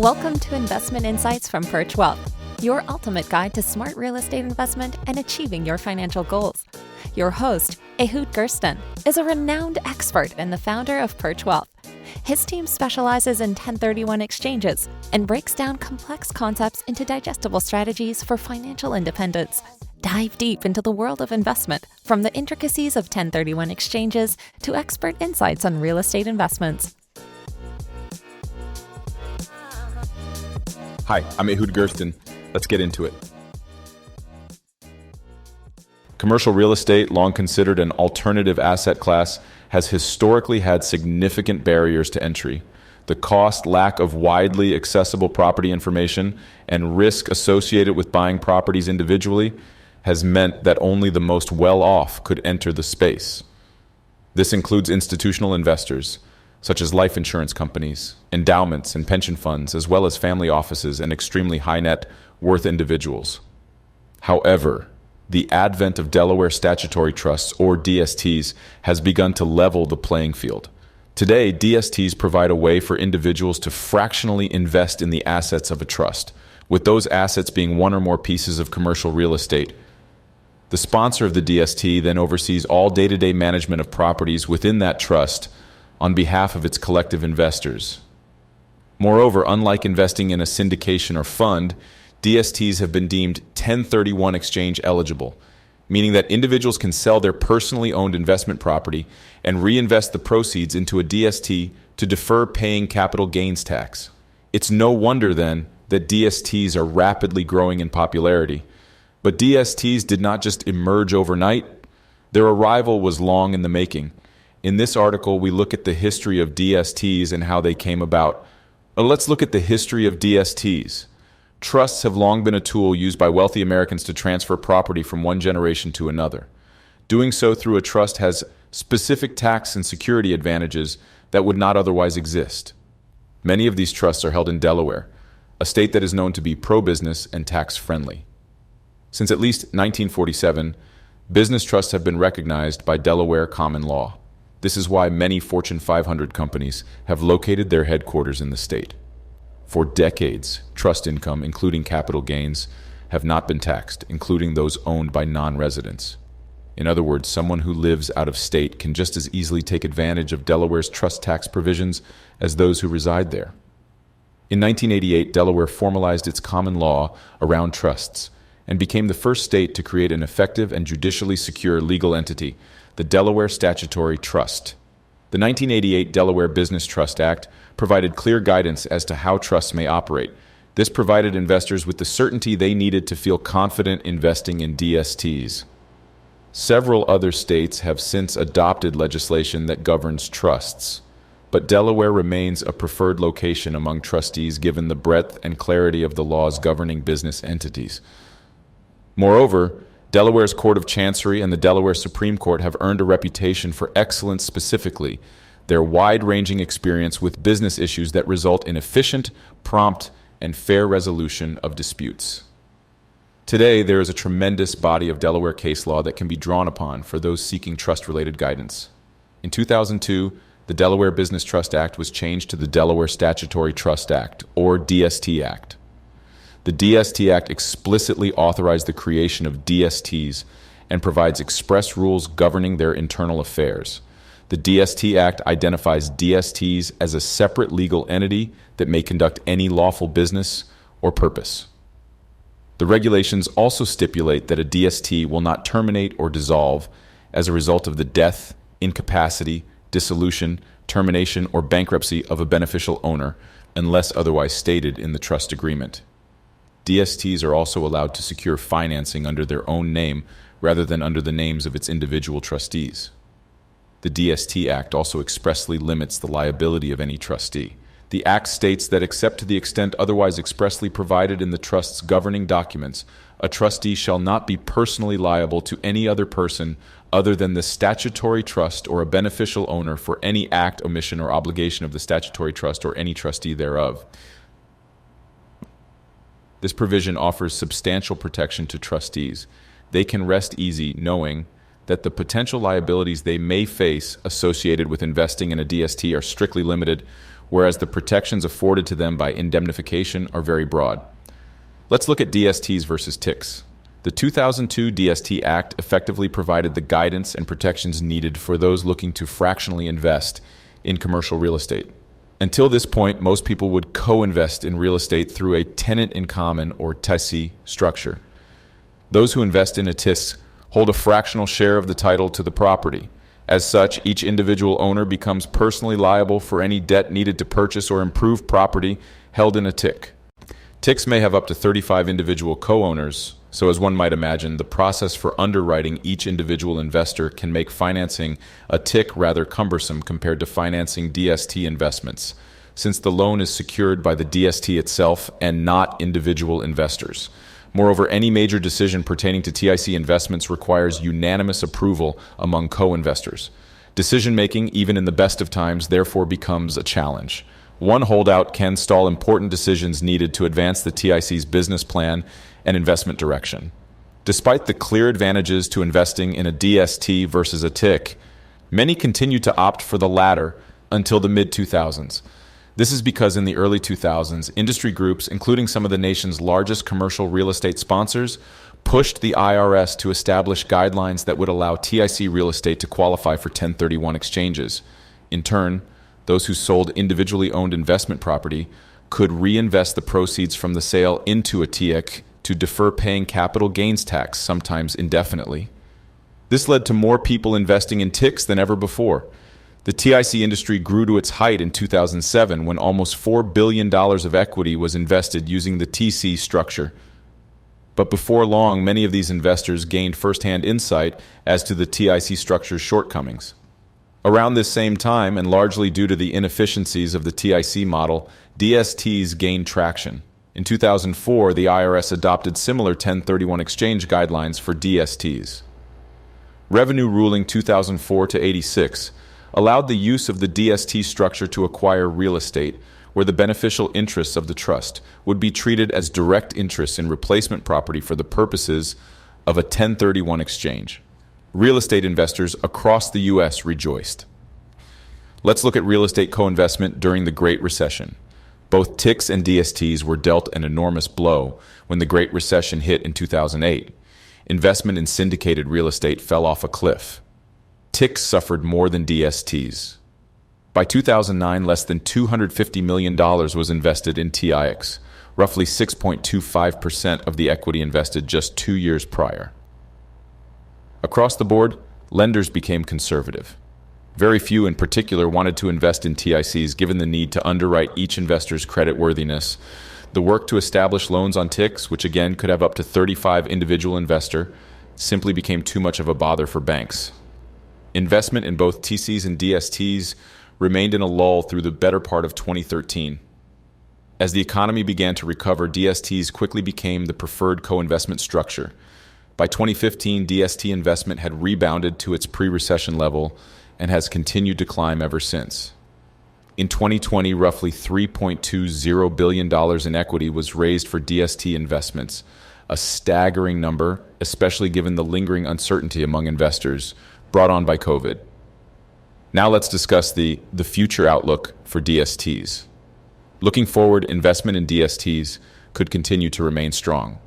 Welcome to Investment Insights from Perch Wealth, your ultimate guide to smart real estate investment and achieving your financial goals. Your host, Ehud Gersten, is a renowned expert and the founder of Perch Wealth. His team specializes in 1031 exchanges and breaks down complex concepts into digestible strategies for financial independence. Dive deep into the world of investment, from the intricacies of 1031 exchanges to expert insights on real estate investments. Hi, I'm Ehud Gersten. Let's get into it. Commercial real estate, long considered an alternative asset class, has historically had significant barriers to entry. The cost, lack of widely accessible property information, and risk associated with buying properties individually has meant that only the most well-off could enter the space. This includes institutional investors, such as life insurance companies, endowments, and pension funds, as well as family offices and extremely high net worth individuals. However, the advent of Delaware Statutory Trusts, or DSTs, has begun to level the playing field. Today, DSTs provide a way for individuals to fractionally invest in the assets of a trust, with those assets being one or more pieces of commercial real estate. The sponsor of the DST then oversees all day-to-day management of properties within that trust on behalf of its collective investors. Moreover, unlike investing in a syndication or fund, DSTs have been deemed 1031 exchange eligible, meaning that individuals can sell their personally owned investment property and reinvest the proceeds into a DST to defer paying capital gains tax. It's no wonder then that DSTs are rapidly growing in popularity. But DSTs did not just emerge overnight. Their arrival was long in the making. In this article, we look at the history of DSTs and how they came about. Let's look at the history of DSTs. Trusts have long been a tool used by wealthy Americans to transfer property from one generation to another. Doing so through a trust has specific tax and security advantages that would not otherwise exist. Many of these trusts are held in Delaware, a state that is known to be pro-business and tax-friendly. Since at least 1947, business trusts have been recognized by Delaware common law. This is why many Fortune 500 companies have located their headquarters in the state. For decades, trust income, including capital gains, have not been taxed, including those owned by non-residents. In other words, someone who lives out of state can just as easily take advantage of Delaware's trust tax provisions as those who reside there. In 1988, Delaware formalized its common law around trusts and became the first state to create an effective and judicially secure legal entity, the Delaware Statutory Trust. The 1988 Delaware Business Trust Act provided clear guidance as to how trusts may operate. This provided investors with the certainty they needed to feel confident investing in DSTs. Several other states have since adopted legislation that governs trusts, but Delaware remains a preferred location among trustees given the breadth and clarity of the laws governing business entities. Moreover, Delaware's Court of Chancery and the Delaware Supreme Court have earned a reputation for excellence, specifically their wide-ranging experience with business issues that result in efficient, prompt, and fair resolution of disputes. Today, there is a tremendous body of Delaware case law that can be drawn upon for those seeking trust-related guidance. In 2002, the Delaware Business Trust Act was changed to the Delaware Statutory Trust Act, or DST Act. The DST Act explicitly authorized the creation of DSTs and provides express rules governing their internal affairs. The DST Act identifies DSTs as a separate legal entity that may conduct any lawful business or purpose. The regulations also stipulate that a DST will not terminate or dissolve as a result of the death, incapacity, dissolution, termination, or bankruptcy of a beneficial owner unless otherwise stated in the trust agreement. DSTs are also allowed to secure financing under their own name rather than under the names of its individual trustees. The DST Act also expressly limits the liability of any trustee. The Act states that except to the extent otherwise expressly provided in the trust's governing documents, a trustee shall not be personally liable to any other person other than the statutory trust or a beneficial owner for any act, omission, or obligation of the statutory trust or any trustee thereof. This provision offers substantial protection to trustees. They can rest easy knowing that the potential liabilities they may face associated with investing in a DST are strictly limited whereas the protections afforded to them by indemnification are very broad. Let's look at DSTs versus TICs. The 2002 DST Act effectively provided the guidance and protections needed for those looking to fractionally invest in commercial real estate. Until this point, most people would co-invest in real estate through a tenant-in-common or TIC structure. Those who invest in a TIC hold a fractional share of the title to the property. As such, each individual owner becomes personally liable for any debt needed to purchase or improve property held in a TIC. TICs may have up to 35 individual co-owners, so as one might imagine, the process for underwriting each individual investor can make financing a TIC rather cumbersome compared to financing DST investments, since the loan is secured by the DST itself and not individual investors. Moreover, any major decision pertaining to TIC investments requires unanimous approval among co-investors. Decision-making, even in the best of times, therefore becomes a challenge. One holdout can stall important decisions needed to advance the TIC's business plan and investment direction. Despite the clear advantages to investing in a DST versus a TIC, many continue to opt for the latter until the mid-2000s. This is because in the early 2000s, industry groups, including some of the nation's largest commercial real estate sponsors, pushed the IRS to establish guidelines that would allow TIC real estate to qualify for 1031 exchanges. In turn, those who sold individually owned investment property could reinvest the proceeds from the sale into a TIC to defer paying capital gains tax, sometimes indefinitely. This led to more people investing in TICs than ever before. The TIC industry grew to its height in 2007 when almost $4 billion of equity was invested using the TC structure. But before long, many of these investors gained firsthand insight as to the TIC structure's shortcomings. Around this same time, and largely due to the inefficiencies of the TIC model, DSTs gained traction. In 2004, the IRS adopted similar 1031 exchange guidelines for DSTs. Revenue Ruling 2004-86 allowed the use of the DST structure to acquire real estate, where the beneficial interests of the trust would be treated as direct interests in replacement property for the purposes of a 1031 exchange. Real estate investors across the U.S. rejoiced. Let's look at real estate co-investment during the Great Recession. Both TICs and DSTs were dealt an enormous blow when the Great Recession hit in 2008. Investment in syndicated real estate fell off a cliff. TICs suffered more than DSTs. By 2009, less than $250 million was invested in TICs, roughly 6.25% of the equity invested just 2 years prior. Across the board, lenders became conservative. Very few in particular wanted to invest in TICs given the need to underwrite each investor's creditworthiness. The work to establish loans on TICs, which again could have up to 35 individual investors, simply became too much of a bother for banks. Investment in both TCs and DSTs remained in a lull through the better part of 2013. As the economy began to recover, DSTs quickly became the preferred co-investment structure. By 2015, DST investment had rebounded to its pre-recession level and has continued to climb ever since. In 2020, roughly $3.20 billion in equity was raised for DST investments, a staggering number, especially given the lingering uncertainty among investors brought on by COVID. Now let's discuss the future outlook for DSTs. Looking forward, investment in DSTs could continue to remain strong.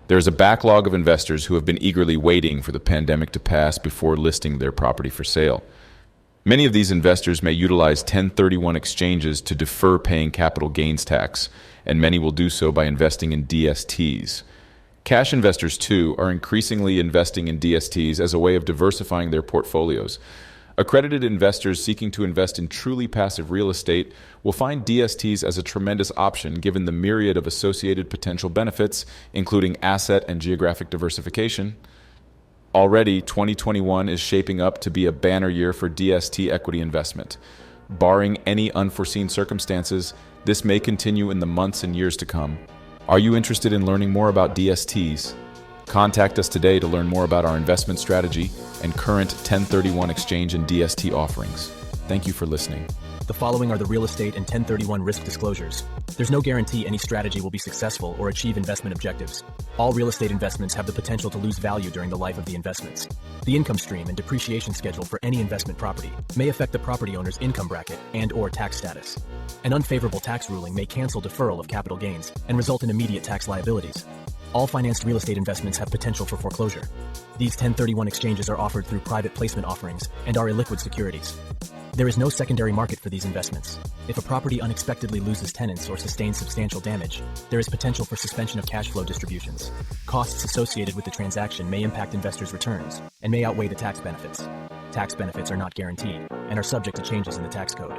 There is a backlog of investors who have been eagerly waiting for the pandemic to pass before listing their property for sale. Many of these investors may utilize 1031 exchanges to defer paying capital gains tax, and many will do so by investing in DSTs. Cash investors, too, are increasingly investing in DSTs as a way of diversifying their portfolios. Accredited investors seeking to invest in truly passive real estate will find DSTs as a tremendous option given the myriad of associated potential benefits, including asset and geographic diversification. Already, 2021 is shaping up to be a banner year for DST equity investment. Barring any unforeseen circumstances, this may continue in the months and years to come. Are you interested in learning more about DSTs? Contact us today to learn more about our investment strategy and current 1031 exchange and DST offerings. Thank you for listening. The following are the real estate and 1031 risk disclosures. There's no guarantee any strategy will be successful or achieve investment objectives. All real estate investments have the potential to lose value during the life of the investments. The income stream and depreciation schedule for any investment property may affect the property owner's income bracket and/or tax status. An unfavorable tax ruling may cancel deferral of capital gains and result in immediate tax liabilities. All financed real estate investments have potential for foreclosure. These 1031 exchanges are offered through private placement offerings and are illiquid securities. There is no secondary market for these investments. If a property unexpectedly loses tenants or sustains substantial damage, there is potential for suspension of cash flow distributions. Costs associated with the transaction may impact investors' returns and may outweigh the tax benefits. Tax benefits are not guaranteed and are subject to changes in the tax code.